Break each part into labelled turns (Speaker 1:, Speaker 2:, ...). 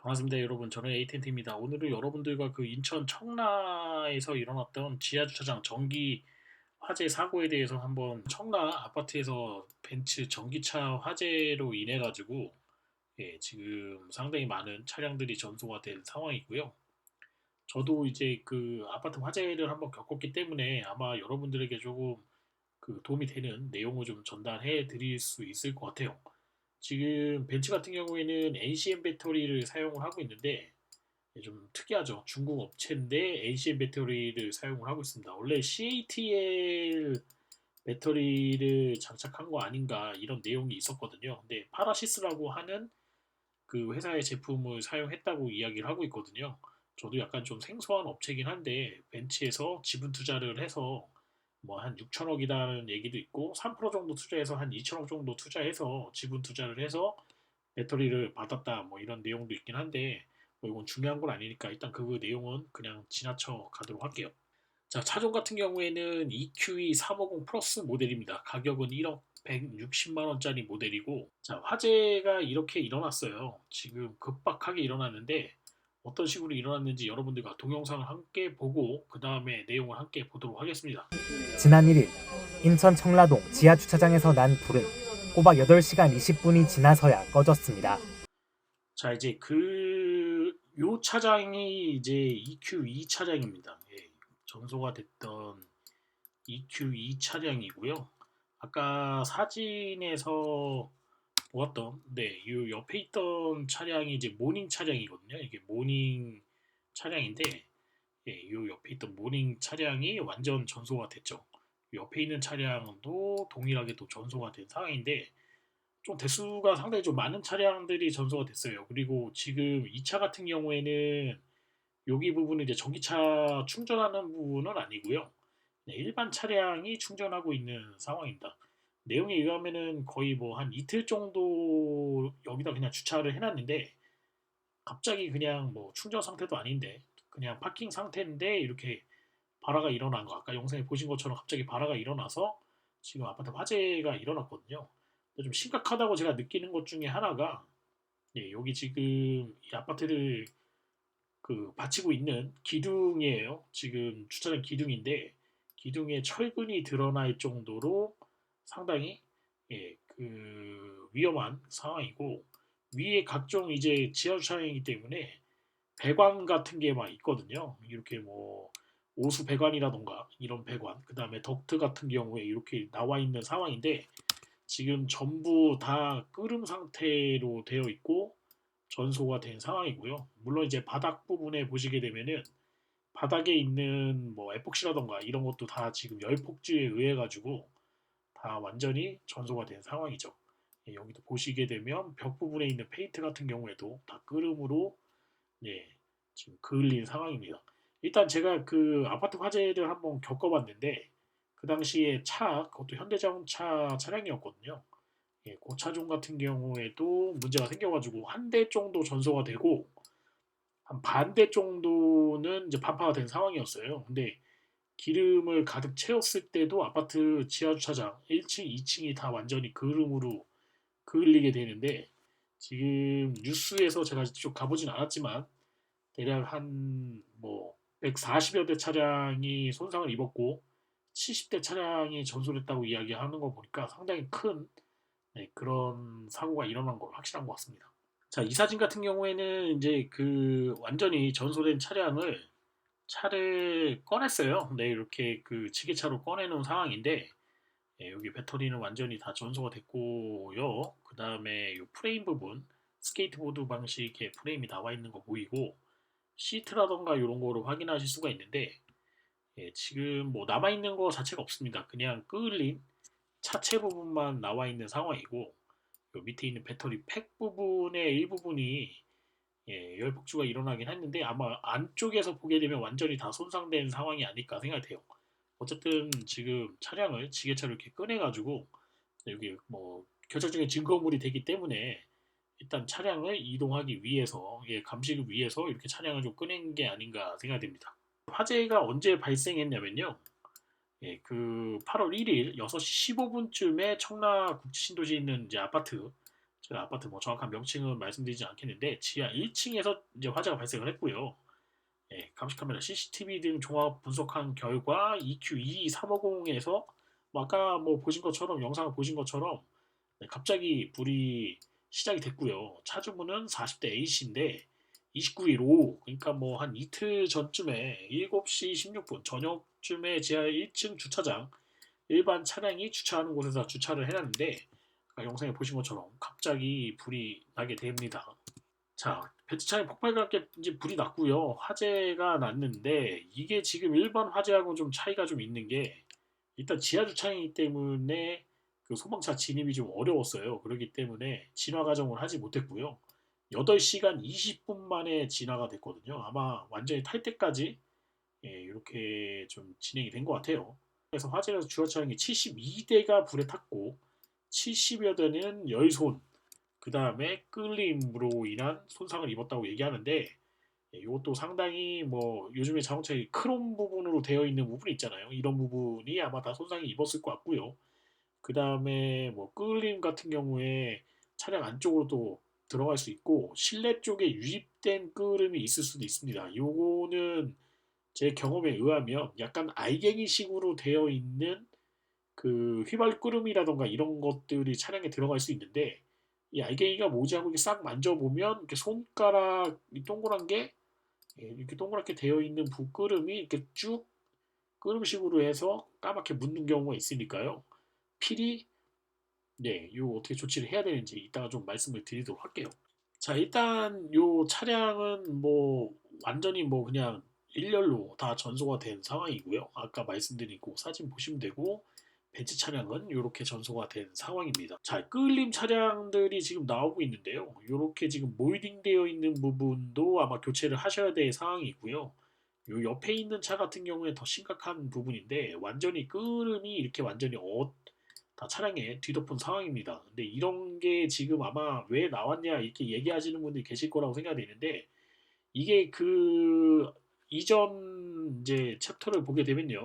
Speaker 1: 반갑습니다, 여러분. 저는 에이텐트입니다. 오늘은 여러분들과 그 인천 청라에서 일어났던 지하주차장 전기 화재 사고에 대해서 한번 청라 아파트에서 벤츠 전기차 화재로 인해 가지고 지금 상당히 많은 차량들이 전소가 된 상황이고요. 저도 이제 그 아파트 화재를 한번 겪었기 때문에 아마 여러분들에게 조금 그 도움이 되는 내용을 좀 전달해 드릴 수 있을 것 같아요. 지금 벤츠 같은 경우에는 NCM 배터리를 사용을 하고 있는데 좀 특이하죠. 중국 업체인데 NCM 배터리를 사용을 하고 있습니다. 원래 CATL 배터리를 장착한 거 아닌가 이런 내용이 있었거든요. 근데 파라시스라고 하는 그 회사의 제품을 사용했다고 이야기를 하고 있거든요. 저도 약간 좀 생소한 업체긴 한데 벤츠에서 지분 투자를 해서 뭐 한 6천억이라는 얘기도 있고 3% 정도 투자해서 한 2천억 정도 투자해서 지분 투자를 해서 배터리를 받았다 뭐 이런 내용도 있긴 한데 뭐 이건 중요한 건 아니니까 일단 그 내용은 그냥 지나쳐 가도록 할게요. 자, 차종 같은 경우에는 EQE 350 플러스 모델입니다. 가격은 1억 160만 원짜리 모델이고, 자, 화재가 이렇게 일어났어요. 지금 급박하게 일어났는데 어떤 식으로 일어났는지 여러분들과 동영상을 함께 보고 그 다음에 내용을 함께 보도록 하겠습니다.
Speaker 2: 지난 1일 인천 청라동 지하주차장에서 난 불은 꼬박 8시간 20분이 지나서야 꺼졌습니다.
Speaker 1: 자, 이제 요 차량이 이제 EQ2 차량입니다. 전소가 됐던 EQ2 차량이고요. 아까 사진에서 보았던, 이 옆에 있던 차량이 이제 모닝 차량이거든요. 이게 모닝 차량인데, 이 옆에 있던 모닝 차량이 완전 전소가 됐죠. 옆에 있는 차량도 동일하게 또 전소가 된 상황인데, 좀 대수가 상당히 좀 많은 차량들이 전소가 됐어요. 그리고 지금 이 차 같은 경우에는 여기 부분은 이제 전기차 충전하는 부분은 아니고요. 일반 차량이 충전하고 있는 상황입니다. 내용에 의하면은 거의 뭐 한 이틀 정도 여기다 그냥 주차를 해놨는데 갑자기 그냥 뭐 충전 상태도 아닌데 그냥 파킹 상태인데 이렇게 발화가 일어난 거 아까 영상에 보신 것처럼 갑자기 발화가 일어나서 지금 아파트 화재가 일어났거든요. 좀 심각하다고 제가 느끼는 것 중에 하나가 여기 지금 이 아파트를 그 받치고 있는 기둥이에요. 지금 주차장 기둥인데 기둥에 철근이 드러날 정도로 상당히 위험한 상황이고 위에 각종 이제 지하 주차장이기 때문에 배관 같은 게 막 있거든요. 이렇게 뭐 오수 배관이라던가 이런 배관, 그 다음에 덕트 같은 경우에 이렇게 나와 있는 상황인데 지금 전부 다 끓음 상태로 되어 있고 전소가 된 상황이고요. 물론 이제 바닥 부분에 보시게 되면은 바닥에 있는 뭐 에폭시라던가 이런 것도 다 지금 열폭주에 의해 가지고 다 완전히 전소가 된 상황이죠. 여기도 보시게 되면 벽 부분에 있는 페인트 같은 경우에도 다 끓음으로 예, 지금 그을린 상황입니다. 일단 제가 그 아파트 화재를 한번 겪어봤는데 그 당시에 차 그것도 현대자동차 차량이었거든요. 그 차종 같은 경우에도 문제가 생겨가지고 한 대 정도 전소가 되고 한 반 대 정도는 이제 반파가 된 상황이었어요. 근데 기름을 가득 채웠을 때도 아파트 지하주차장 1층, 2층이 다 완전히 그름으로 그을리게 되는데 지금 뉴스에서 제가 직접 가보진 않았지만 대략 한 뭐 140여 대 차량이 손상을 입었고 70대 차량이 전소됐다고 이야기하는 거 보니까 상당히 큰 그런 사고가 일어난 거 확실한 것 같습니다. 자, 이 사진 같은 경우에는 이제 그 완전히 전소된 차를 꺼냈어요. 네, 이렇게 그 지게차로 꺼내놓은 상황인데 여기 배터리는 완전히 다 전소가 됐고요. 그 다음에 이 프레임 부분 스케이트보드 방식의 프레임이 나와 있는 거 보이고 시트라던가 이런 거를 확인하실 수가 있는데 지금 뭐 남아 있는 거 자체가 없습니다. 그냥 끄을린 차체 부분만 나와 있는 상황이고 요 밑에 있는 배터리 팩 부분의 일부분이 열폭주가 일어나긴 했는데 아마 안쪽에서 보게 되면 완전히 다 손상된 상황이 아닐까 생각이 돼요. 어쨌든 지금 차량을 지게차로 이렇게 꺼내가지고 여기 뭐 결정적인 증거물이 되기 때문에 일단 차량을 이동하기 위해서 감식을 위해서 이렇게 차량을 좀 꺼낸 게 아닌가 생각됩니다. 화재가 언제 발생했냐면요. 그 8월 1일 6시 15분쯤에 청라 국지신도시에 있는 이제 아파트 제가 아파트 뭐 정확한 명칭은 말씀드리지 않겠는데 지하 1층에서 이제 화재가 발생을 했고요. 예, 감시 카메라, CCTV 등 종합 분석한 결과 EQ22350에서 아까 뭐 보신 것처럼 영상을 보신 것처럼 네, 갑자기 불이 시작이 됐고요. 차주분은 40대 A씨인데 29일 오후 그러니까 뭐 한 이틀 전쯤에 7시 16분 저녁쯤에 지하 1층 주차장 일반 차량이 주차하는 곳에서 주차를 해놨는데 아까 영상에 보신 것처럼 갑자기 불이 나게 됩니다. 자, 배치창에 폭발과 함께 이제 불이 났고요. 화재가 났는데 이게 지금 일반 화재하고 좀 차이가 좀 있는 게 일단 지하 주차장이기 때문에 그 소방차 진입이 좀 어려웠어요. 그렇기 때문에 진화 과정을 하지 못했고요. 8시간 20분 만에 진화가 됐거든요. 아마 완전히 탈 때까지 예, 이렇게 좀 진행이 된 것 같아요. 그래서 화재에서 주차장이 72대가 불에 탔고 70여 대는 열손, 그 다음에 끌림으로 인한 손상을 입었다고 얘기하는데 이것도 상당히 뭐 요즘에 자동차의 크롬 부분으로 되어 있는 부분이 있잖아요. 이런 부분이 아마 다 손상이 입었을 것 같고요. 그 다음에 뭐 끌림 같은 경우에 차량 안쪽으로도 들어갈 수 있고 실내 쪽에 유입된 끌음이 있을 수도 있습니다. 요거는 제 경험에 의하면 약간 알갱이식으로 되어 있는 그 휘발끄름이라던가 이런 것들이 차량에 들어갈 수 있는데 이 알갱이가 뭐지 하고 이렇게 싹 만져보면 이렇게 손가락 이 동그란 게 이렇게 동그랗게 되어 있는 부끄름이 이렇게 쭉 끄름식으로 해서 까맣게 묻는 경우가 있으니까요. 필히 네, 요 어떻게 조치를 해야 되는지 이따가 좀 말씀을 드리도록 할게요. 자, 일단 요 차량은 뭐 완전히 뭐 그냥 일렬로 다 전소가 된 상황이고요. 아까 말씀드린 그 사진 보시면 되고 벤츠 차량은 이렇게 전소가 된 상황입니다. 자, 끌림 차량들이 지금 나오고 있는데요. 이렇게 지금 몰딩되어 있는 부분도 아마 교체를 하셔야 될 상황이고요. 요 옆에 있는 차 같은 경우에 더 심각한 부분인데 완전히 끌음이 이렇게 완전히 다 차량에 뒤덮은 상황입니다. 근데 이런 게 지금 아마 왜 나왔냐 이렇게 얘기하시는 분들이 계실 거라고 생각되는데 이게 그 이전 이제 챕터를 보게 되면요.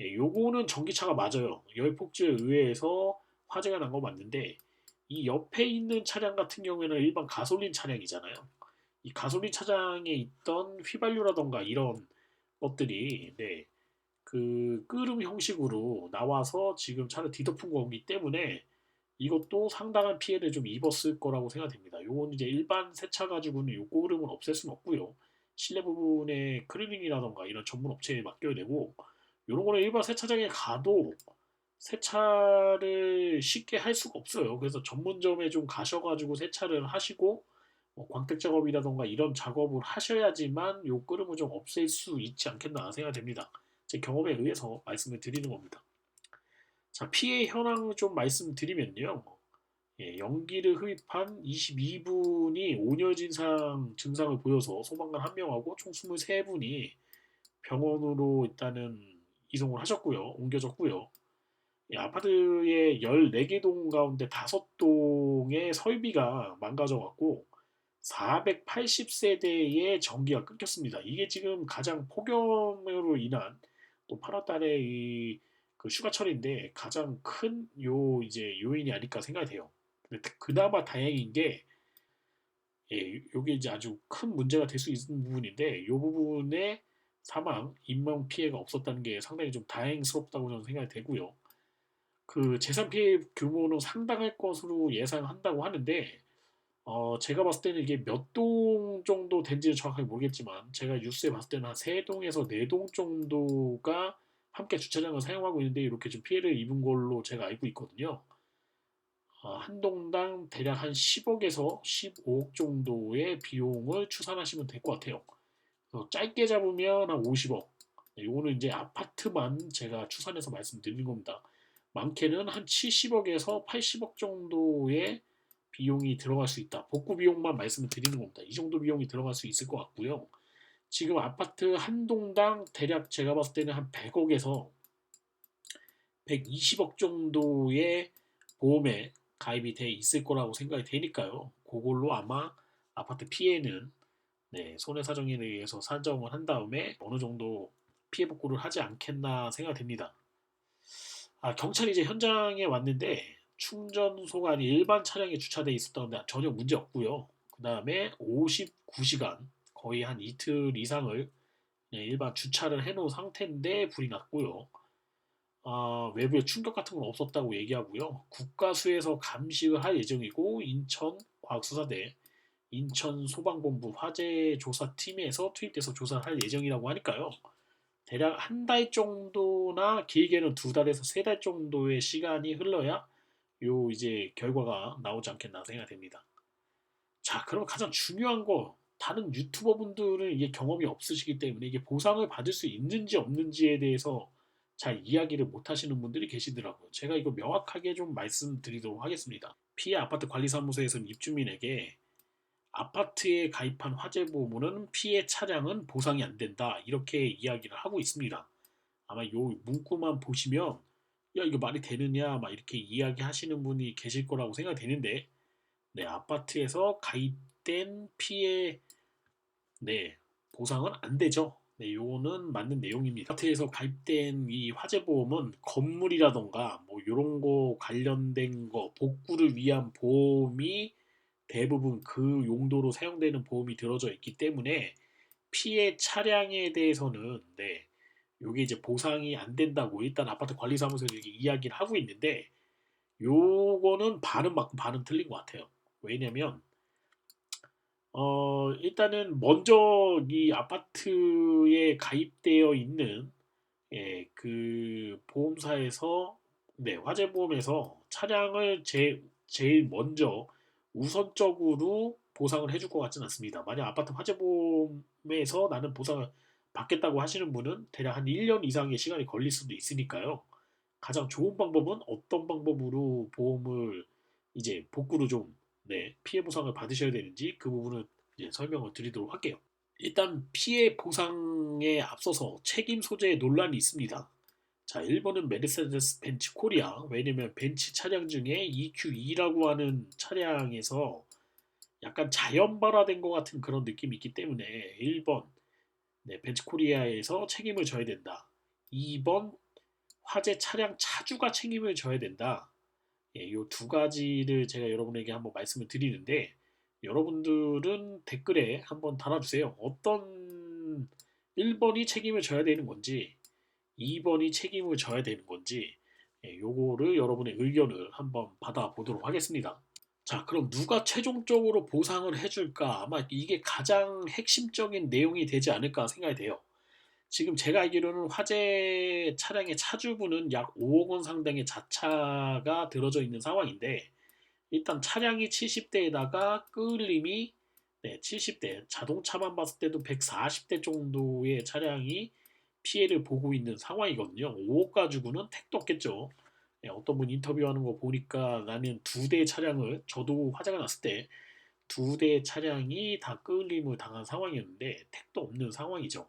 Speaker 1: 예, 요거는 전기차가 맞아요. 열폭주에 의해서 화재가 난 거 맞는데 이 옆에 있는 차량 같은 경우에는 일반 가솔린 차량이잖아요. 이 가솔린 차량에 있던 휘발유라던가 이런 것들이 네, 그 끓음 형식으로 나와서 지금 차를 뒤덮은 거기 때문에 이것도 상당한 피해를 좀 입었을 거라고 생각됩니다. 요건 이제 일반 세차 가지고는 요 끓음은 없앨 수는 없고요. 실내 부분에 클리닝이라던가 이런 전문 업체에 맡겨야 되고 요런 거는 일반 세차장에 가도 세차를 쉽게 할 수가 없어요. 그래서 전문점에 좀 가셔가지고 세차를 하시고 뭐 광택 작업이라던가 이런 작업을 하셔야지만 요 끓음을 좀 없앨 수 있지 않겠나 생각됩니다. 제 경험에 의해서 말씀을 드리는 겁니다. 자, 피해 현황을 좀 말씀드리면요. 예, 연기를 흡입한 22분이 온열 증상을 보여서 소방관 1명하고 총 23분이 병원으로 일단은 이송을 하셨고요. 옮겨졌고요. 예, 아파트의 14개 동 가운데 5동의 설비가 망가져갖고 480세대의 전기가 끊겼습니다. 이게 지금 가장 폭염으로 인한 또 8월 달에 그 휴가철인데 가장 큰 이제 요인이 아닐까 생각이 돼요. 근데 그나마 다행인 게 예, 요게 이제 아주 큰 문제가 될 수 있는 부분인데 이 부분에 사망, 인명 피해가 없었다는 게 상당히 좀 다행스럽다고 저는 생각이 되고요. 그 재산 피해 규모는 상당할 것으로 예상한다고 하는데 제가 봤을 때는 이게 몇 동 정도 된지는 정확하게 모르겠지만 제가 뉴스에 봤을 때는 한 3동에서 4동 정도가 함께 주차장을 사용하고 있는데 이렇게 좀 피해를 입은 걸로 제가 알고 있거든요. 한 동당 대략 한 10억에서 15억 정도의 비용을 추산하시면 될 것 같아요. 그래서 짧게 잡으면 한 50억. 요거는 이제 아파트만 제가 추산해서 말씀드리는 겁니다. 많게는 한 70억에서 80억 정도의 비용이 들어갈 수 있다. 복구 비용만 말씀을 드리는 겁니다. 이 정도 비용이 들어갈 수 있을 것 같고요. 지금 아파트 한 동당 대략 제가 봤을 때는 한 100억에서 120억 정도의 보험에 가입이 돼 있을 거라고 생각이 되니까요. 그걸로 아마 아파트 피해는 네, 손해사정에 의해서 산정을 한 다음에 어느 정도 피해 복구를 하지 않겠나 생각됩니다. 경찰이 이제 현장에 왔는데 충전소가 아닌 일반 차량에 주차돼 있었다는데 전혀 문제 없고요. 그 다음에 59시간 거의 한 이틀 이상을 일반 주차를 해놓은 상태인데 불이 났고요. 외부에 충격 같은 건 없었다고 얘기하고요. 국가수에서 감식을 할 예정이고 인천과학수사대 인천소방본부 화재조사팀에서 투입돼서 조사를 할 예정이라고 하니까요. 대략 한 달 정도나 길게는 두 달에서 세 달 정도의 시간이 흘러야 요 이제 결과가 나오지 않겠나 생각됩니다. 자, 그럼 가장 중요한 거 다른 유튜버 분들은 이게 경험이 없으시기 때문에 이게 보상을 받을 수 있는지 없는지에 대해서 잘 이야기를 못 하시는 분들이 계시더라고요. 제가 이거 명확하게 좀 말씀드리도록 하겠습니다. 피해 아파트 관리사무소에서는 입주민에게 아파트에 가입한 화재보험은 피해 차량은 보상이 안 된다. 이렇게 이야기를 하고 있습니다. 아마 요 문구만 보시면 야 이거 말이 되느냐 막 이렇게 이야기하시는 분이 계실 거라고 생각되는데 네, 아파트에서 가입된 피해 네, 보상은 안 되죠. 네, 요거는 맞는 내용입니다. 아파트에서 가입된 이 화재보험은 건물이라던가 뭐 요런 거 관련된 거 복구를 위한 보험이 대부분 그 용도로 사용되는 보험이 들어져 있기 때문에 피해 차량에 대해서는 네, 요게 이제 보상이 안 된다고 일단 아파트 관리사무소에서 이렇게 이야기를 하고 있는데 요거는 반은 맞고 반은 틀린 것 같아요. 왜냐면 일단은 먼저 이 아파트에 가입되어 있는 그 보험사에서 네, 화재보험에서 차량을 제일 먼저 우선적으로 보상을 해줄 것 같지는 않습니다. 만약 아파트 화재보험에서 나는 보상을 받겠다고 하시는 분은 대략 한 1년 이상의 시간이 걸릴 수도 있으니까요. 가장 좋은 방법은 어떤 방법으로 보험을 이제 복구로 좀 네, 피해 보상을 받으셔야 되는지 그 부분을 이제 설명을 드리도록 할게요. 일단 피해 보상에 앞서서 책임 소재에 논란이 있습니다. 자, 1번은 메르세데스 벤츠 코리아. 왜냐면 벤츠 차량 중에 EQ2라고 하는 차량에서 약간 자연발화된 것 같은 그런 느낌이 있기 때문에 1번 네, 벤츠 코리아에서 책임을 져야 된다. 2번 화재 차량 차주가 책임을 져야 된다. 이 두 가지를 제가 여러분에게 한번 말씀을 드리는데 여러분들은 댓글에 한번 달아주세요. 어떤 1번이 책임을 져야 되는 건지 2번이 책임을 져야 되는 건지 요거를 여러분의 의견을 한번 받아보도록 하겠습니다. 자, 그럼 누가 최종적으로 보상을 해줄까? 아마 이게 가장 핵심적인 내용이 되지 않을까 생각이 돼요. 지금 제가 알기로는 화재 차량의 차주분은 약 5억 원 상당의 자차가 들어져 있는 상황인데 일단 차량이 70대에다가 끌림이 네, 70대 자동차만 봤을 때도 140대 정도의 차량이 피해를 보고 있는 상황이거든요. 5억 가지고는 택도 없겠죠. 네, 어떤 분 인터뷰하는 거 보니까 나는 두 대의 차량을 저도 화재가 났을 때 두 대의 차량이 다 끌림을 당한 상황이었는데 택도 없는 상황이죠.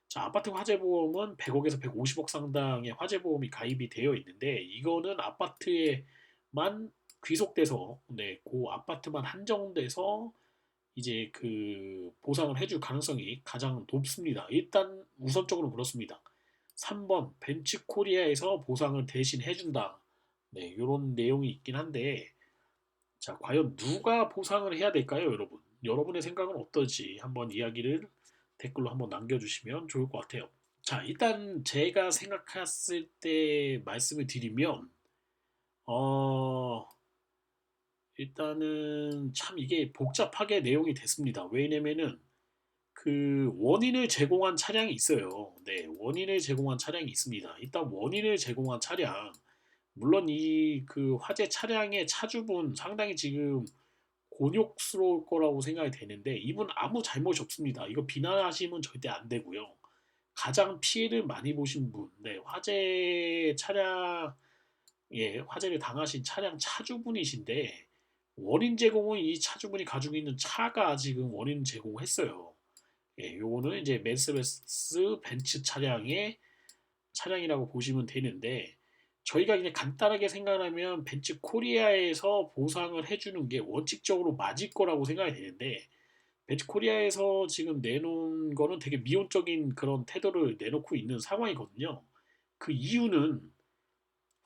Speaker 1: 자, 아파트 화재보험은 100억에서 150억 상당의 화재보험이 가입이 되어 있는데 이거는 아파트에만 귀속돼서 네, 그 아파트만 한정돼서 이제 그 보상을 해줄 가능성이 가장 높습니다. 일단 우선적으로 그렇습니다. 3번 벤츠 코리아에서 보상을 대신 해준다. 네, 이런 내용이 있긴 한데 자, 과연 누가 보상을 해야 될까요, 여러분? 여러분의 생각은 어떨지 한번 이야기를 댓글로 한번 남겨주시면 좋을 것 같아요. 자, 일단 제가 생각했을 때 말씀을 드리면, 어, 일단은 참 이게 복잡하게 내용이 됐습니다. 왜냐면은 그 원인을 제공한 차량이 있어요. 네, 원인을 제공한 차량이 있습니다. 일단 원인을 제공한 차량, 물론 이 그 화재 차량의 차주분 상당히 지금 곤욕스러울 거라고 생각이 되는데 이분 아무 잘못이 없습니다. 이거 비난하시면 절대 안 되고요. 가장 피해를 많이 보신 분, 네, 화재 차량, 예, 화재를 당하신 차량 차주분이신데 원인 제공은 이 차주분이 가지고 있는 차가 지금 원인 제공했어요. 예, 요거는 이제 메르세데스 벤츠 차량의 차량이라고 보시면 되는데 저희가 그냥 간단하게 생각하면 벤츠 코리아에서 보상을 해주는 게 원칙적으로 맞을 거라고 생각이 되는데 벤츠 코리아에서 지금 내놓은 거는 되게 미온적인 그런 태도를 내놓고 있는 상황이거든요. 그 이유는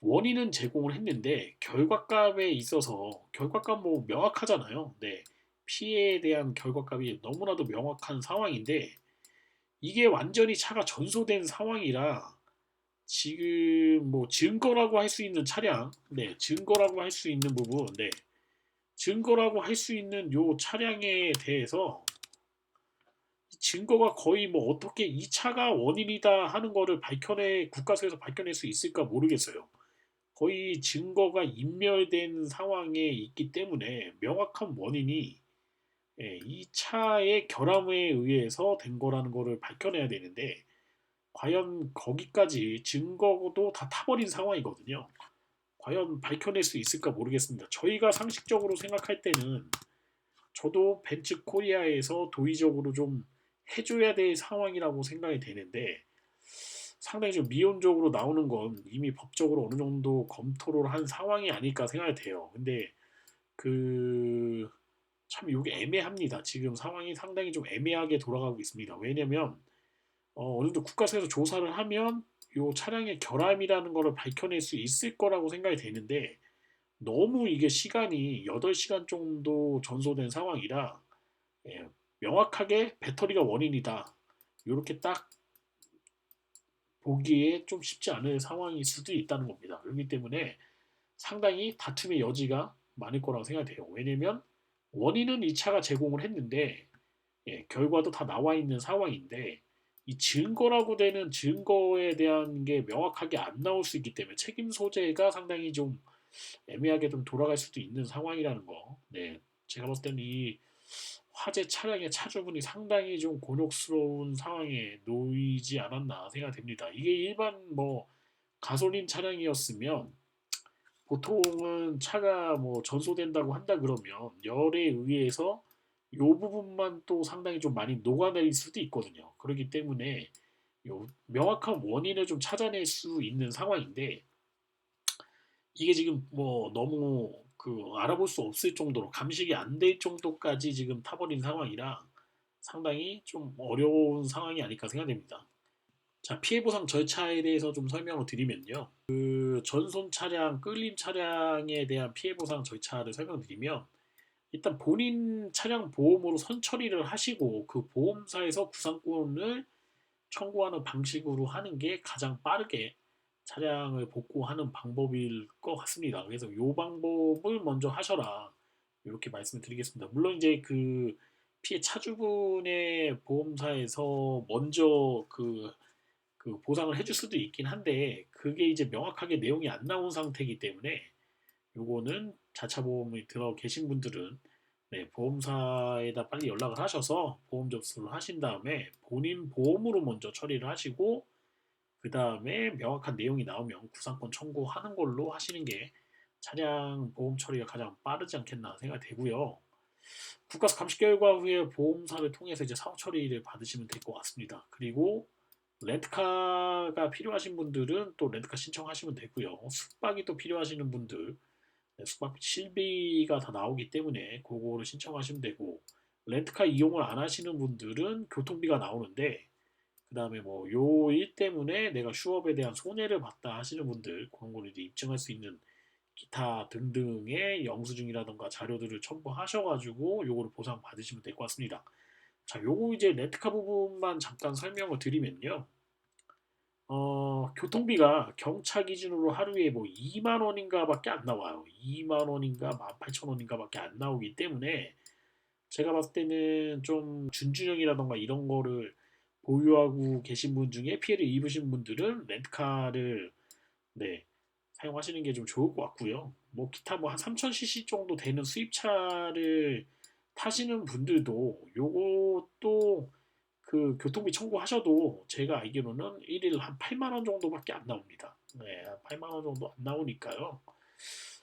Speaker 1: 원인은 제공을 했는데 결과값에 있어서 결과값 뭐 명확하잖아요. 네. 피해에 대한 결과값이 너무나도 명확한 상황인데 이게 완전히 차가 전소된 상황이라 지금 뭐 증거라고 할 수 있는 차량, 네, 증거라고 할 수 있는 부분, 네, 증거라고 할 수 있는 요 차량에 대해서 증거가 거의 뭐 어떻게 이 차가 원인이다 하는 거를 국가서에서 밝혀낼 수 있을까 모르겠어요. 거의 증거가 인멸된 상황에 있기 때문에 명확한 원인이 이 차의 결함에 의해서 된 거라는 거를 밝혀내야 되는데 과연 거기까지 증거도 다 타버린 상황이거든요. 과연 밝혀낼 수 있을까 모르겠습니다. 저희가 상식적으로 생각할 때는 저도 벤츠 코리아에서 도의적으로 좀 해줘야 될 상황이라고 생각이 되는데 상당히 좀 미온적으로 나오는 건 이미 법적으로 어느 정도 검토를 한 상황이 아닐까 생각이 돼요. 근데 그 참 이게 애매합니다. 지금 상황이 상당히 좀 애매하게 돌아가고 있습니다. 왜냐면 어느 정도 국가에서 조사를 하면 이 차량의 결함이라는 것을 밝혀낼 수 있을 거라고 생각이 되는데 너무 이게 시간이 8시간 정도 전소된 상황이라 예, 명확하게 배터리가 원인이다. 이렇게 딱 보기에 좀 쉽지 않은 상황일 수도 있다는 겁니다. 그렇기 때문에 상당히 다툼의 여지가 많을 거라고 생각돼요. 왜냐면 원인은 이 차가 제공을 했는데 결과도 다 나와 있는 상황인데 이 증거라고 되는 증거에 대한 게 명확하게 안 나올 수 있기 때문에 책임 소재가 상당히 좀 애매하게 좀 돌아갈 수도 있는 상황이라는 거. 네, 제가 봤을 때는 이 화재 차량의 차주분이 상당히 좀 곤혹스러운 상황에 놓이지 않았나 생각됩니다. 이게 일반 뭐 가솔린 차량이었으면 보통은 차가 뭐 전소된다고 한다 그러면 열에 의해서 요 부분만 또 상당히 좀 많이 녹아내릴 수도 있거든요. 그렇기 때문에 요 명확한 원인을 좀 찾아낼 수 있는 상황인데 이게 지금 뭐 너무 알아볼 수 없을 정도로 감식이 안 될 정도까지 지금 타버린 상황이라 상당히 좀 어려운 상황이 아닐까 생각됩니다. 자, 피해 보상 절차에 대해서 좀 설명을 드리면요. 전손 차량, 끌림 차량에 대한 피해 보상 절차를 설명드리면 일단 본인 차량 보험으로 선처리를 하시고 그 보험사에서 구상권을 청구하는 방식으로 하는 게 가장 빠르게 차량을 복구하는 방법일 것 같습니다. 그래서 이 방법을 먼저 하셔라. 이렇게 말씀을 드리겠습니다. 물론 이제 그 피해 차주분의 보험사에서 먼저 그 보상을 해줄 수도 있긴 한데 그게 이제 명확하게 내용이 안 나온 상태이기 때문에 요거는 자차 보험이 들어 계신 분들은 네, 보험사에다 빨리 연락을 하셔서 보험 접수를 하신 다음에 본인 보험으로 먼저 처리를 하시고 그 다음에 명확한 내용이 나오면 구상권 청구하는 걸로 하시는 게 차량 보험 처리가 가장 빠르지 않겠나 생각이 되고요. 국가서 감시 결과 후에 보험사를 통해서 이제 사후 처리를 받으시면 될 것 같습니다. 그리고 렌트카가 필요하신 분들은 또 렌트카 신청하시면 되고요. 숙박이 또 필요하시는 분들 숙박 실비가 다 나오기 때문에 그거를 신청하시면 되고 렌트카 이용을 안 하시는 분들은 교통비가 나오는데 그 다음에 뭐 요 일 때문에 내가 휴업에 대한 손해를 봤다 하시는 분들 그런 거를 이제 입증할 수 있는 기타 등등의 영수증이라던가 자료들을 첨부하셔가지고 요거를 보상 받으시면 될 것 같습니다. 자, 요거 이제 렌트카 부분만 잠깐 설명을 드리면요. 교통비가 경차 기준으로 하루에 뭐 2만 원인가 밖에 안 나와요. 2만 원인가 18,000원인가 밖에 안 나오기 때문에 제가 봤을 때는 좀 준준형이라던가 이런 거를 보유하고 계신 분 중에 피해를 입으신 분들은 렌트카를 네, 사용하시는 게 좀 좋을 것 같고요. 뭐 기타 뭐 한 3000cc 정도 되는 수입차를 타시는 분들도 요것도 그 교통비 청구하셔도 제가 알기로는 1일 한 8만 원 정도밖에 안 나옵니다. 네, 8만 원 정도 안 나오니까요.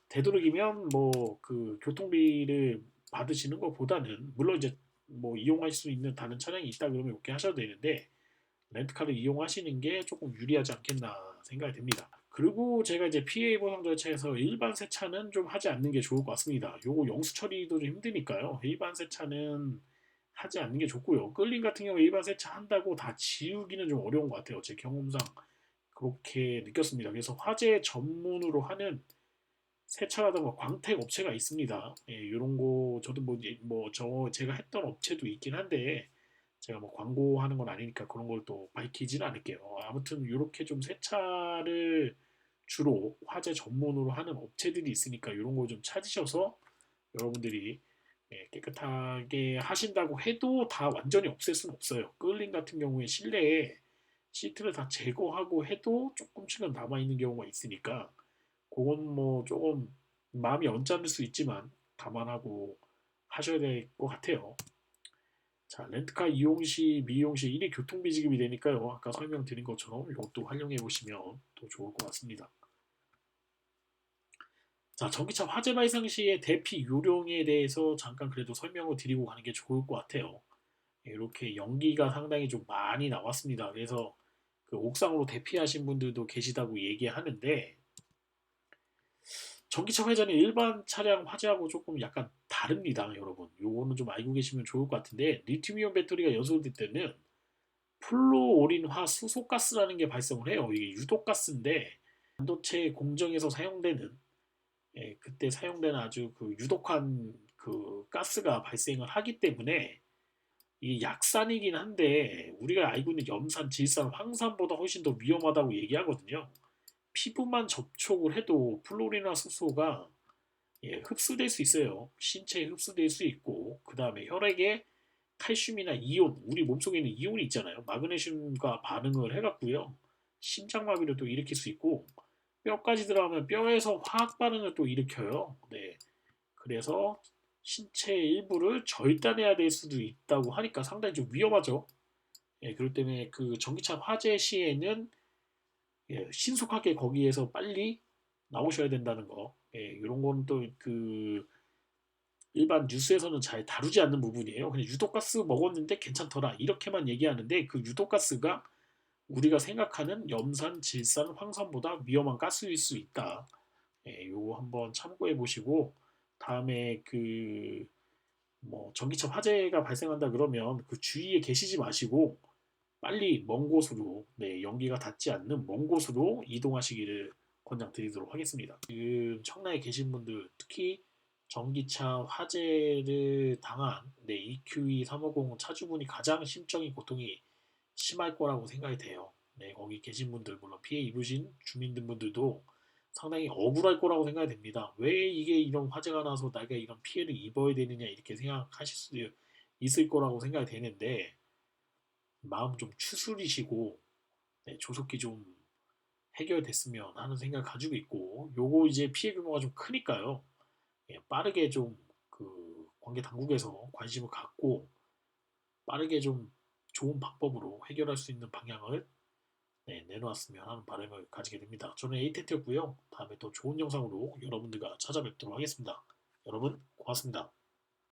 Speaker 1: 되도록이면 뭐 그 교통비를 받으시는 것보다는 물론 이제 뭐 이용할 수 있는 다른 차량이 있다 그러면 이렇게 하셔도 되는데 렌트카를 이용하시는 게 조금 유리하지 않겠나 생각이 듭니다. 그리고 제가 이제 피해 보상 절차에서 일반 세차는 좀 하지 않는 게 좋을 것 같습니다. 요거 영수 처리도 좀 힘드니까요. 일반 세차는 하지 않는 게 좋고요. 끌림 같은 경우 일반 세차 한다고 다 지우기는 좀 어려운 것 같아요. 제 경험상 그렇게 느꼈습니다. 그래서 화재 전문으로 하는 세차라든가 광택 업체가 있습니다. 예, 이런 거 저도 제가 했던 업체도 있긴 한데 제가 뭐 광고하는 건 아니니까 그런 걸 또 밝히지는 않을게요. 아무튼 이렇게 좀 세차를 주로 화재 전문으로 하는 업체들이 있으니까 이런 거 좀 찾으셔서 여러분들이 예, 깨끗하게 하신다고 해도 다 완전히 없앨 수는 없어요. 끌림 같은 경우에 실내에 시트를 다 제거하고 해도 조금씩은 남아있는 경우가 있으니까 그건 뭐 조금 마음이 언짢을 수 있지만 감안하고 하셔야 될 것 같아요. 자, 렌트카 이용 시, 미용 시 1회 교통비 지급이 되니까요. 아까 설명드린 것처럼 이것도 활용해 보시면 또 좋을 것 같습니다. 자, 전기차 화재 발생 시의 대피 요령에 대해서 잠깐 그래도 설명을 드리고 가는 게 좋을 것 같아요. 이렇게 연기가 상당히 좀 많이 나왔습니다. 그래서 그 옥상으로 대피하신 분들도 계시다고 얘기하는데 전기차 화재는 일반 차량 화재하고 조금 약간 다릅니다, 여러분. 요거는 좀 알고 계시면 좋을 것 같은데 리튬이온 배터리가 연소될 때는 플루오린화 수소가스라는 게 발생을 해요. 이게 유독가스인데 반도체 공정에서 사용되는 그때 사용되는 아주 그 유독한 그 가스가 발생을 하기 때문에 이게 약산이긴 한데 우리가 알고 있는 염산, 질산, 황산보다 훨씬 더 위험하다고 얘기하거든요. 피부만 접촉을 해도 플로리나 수소가 흡수될 수 있어요. 신체에 흡수될 수 있고 그 다음에 혈액에 칼슘이나 이온, 우리 몸속에 있는 이온이 있잖아요. 마그네슘과 반응을 해갖고요. 심장마비를 또 일으킬 수 있고 뼈까지 들어가면 뼈에서 화학 반응을 또 일으켜요. 네, 그래서 신체 일부를 절단해야 될 수도 있다고 하니까 상당히 좀 위험하죠. 그렇기 때문에 그 전기차 화재 시에는 신속하게 거기에서 빨리 나오셔야 된다는 거. 이런 건 또 그 일반 뉴스에서는 잘 다루지 않는 부분이에요. 그냥 유독가스 먹었는데 괜찮더라 이렇게만 얘기하는데 그 유독가스가 우리가 생각하는 염산, 질산, 황산보다 위험한 가스일 수 있다. 요거 한번 참고해 보시고 다음에 그 뭐 전기차 화재가 발생한다 그러면 그 주위에 계시지 마시고 빨리 먼 곳으로 연기가 닿지 않는 먼 곳으로 이동하시기를 권장드리도록 하겠습니다. 지금 청라에 계신 분들 특히 전기차 화재를 당한 EQE 350 차주분이 가장 심적인 고통이 심할 거라고 생각이 돼요. 거기 계신 분들 물론 피해 입으신 주민분들도 상당히 억울할 거라고 생각이 됩니다. 왜 이게 이런 화재가 나서 내가 이런 피해를 입어야 되느냐 이렇게 생각하실 수도 있을 거라고 생각이 되는데 마음 좀 추스리시고 조속히 좀 해결됐으면 하는 생각을 가지고 있고 요거 이제 피해 규모가 좀 크니까요. 빠르게 좀 그 관계 당국에서 관심을 갖고 빠르게 좀 좋은 방법으로 해결할 수 있는 방향을 내놓았으면 하는 바람을 가지게 됩니다. 저는 에이텐트였고요. 다음에 또 좋은 영상으로 여러분들과 찾아뵙도록 하겠습니다. 여러분 고맙습니다.